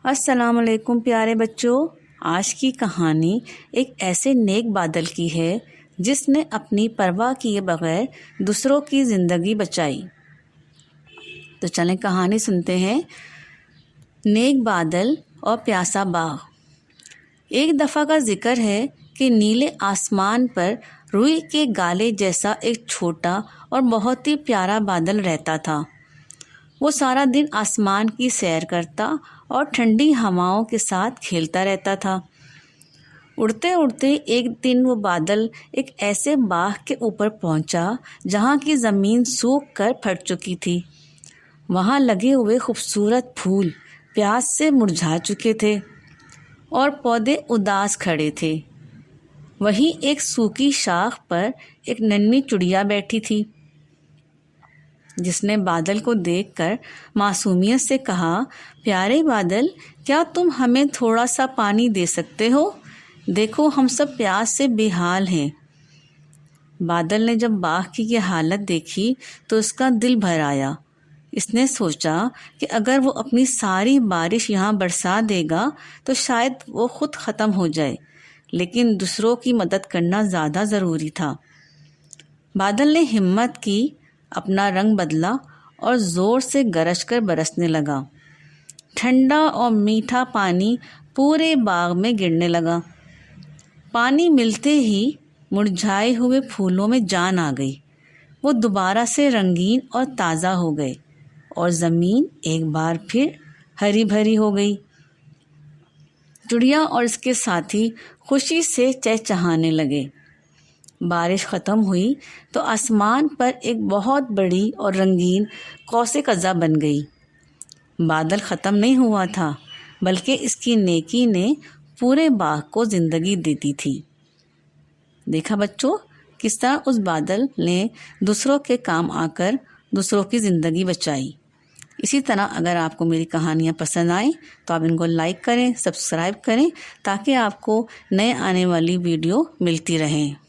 السلام علیکم پیارے بچوں، آج کی کہانی ایک ایسے نیک بادل کی ہے جس نے اپنی پرواہ کیے بغیر دوسروں کی زندگی بچائی۔ تو چلیں کہانی سنتے ہیں۔ نیک بادل اور پیاسا باغ۔ ایک دفعہ کا ذکر ہے کہ نیلے آسمان پر روئی کے گالے جیسا ایک چھوٹا اور بہت ہی پیارا بادل رہتا تھا۔ وہ سارا دن آسمان کی سیر کرتا اور ٹھنڈی ہواؤں کے ساتھ کھیلتا رہتا تھا۔ اڑتے اڑتے ایک دن وہ بادل ایک ایسے باغ کے اوپر پہنچا جہاں کی زمین سوکھ کر پھٹ چکی تھی۔ وہاں لگے ہوئے خوبصورت پھول پیاس سے مرجھا چکے تھے اور پودے اداس کھڑے تھے۔ وہیں ایک سوکھی شاخ پر ایک ننھی چڑیا بیٹھی تھی، جس نے بادل کو دیکھ کر معصومیت سے کہا، پیارے بادل، کیا تم ہمیں تھوڑا سا پانی دے سکتے ہو؟ دیکھو ہم سب پیاس سے بے حال ہیں۔ بادل نے جب باغ کی یہ حالت دیکھی تو اس کا دل بھر آیا۔ اس نے سوچا کہ اگر وہ اپنی ساری بارش یہاں برسا دے گا تو شاید وہ خود ختم ہو جائے، لیکن دوسروں کی مدد کرنا زیادہ ضروری تھا۔ بادل نے ہمت کی، اپنا رنگ بدلا اور زور سے گرج کر برسنے لگا۔ ٹھنڈا اور میٹھا پانی پورے باغ میں گرنے لگا۔ پانی ملتے ہی مرجھائے ہوئے پھولوں میں جان آ گئی۔ وہ دوبارہ سے رنگین اور تازہ ہو گئے اور زمین ایک بار پھر ہری بھری ہو گئی۔ چڑیا اور اس کے ساتھی خوشی سے چہچہانے لگے۔ بارش ختم ہوئی تو آسمان پر ایک بہت بڑی اور رنگین قوس قزح بن گئی۔ بادل ختم نہیں ہوا تھا، بلکہ اس کی نیکی نے پورے باغ کو زندگی دیتی تھی۔ دیکھا بچوں، کس طرح اس بادل نے دوسروں کے کام آ کر دوسروں کی زندگی بچائی۔ اسی طرح اگر آپ کو میری کہانیاں پسند آئیں تو آپ ان کو لائک کریں، سبسکرائب کریں، تاکہ آپ کو نئے آنے والی ویڈیو ملتی رہیں۔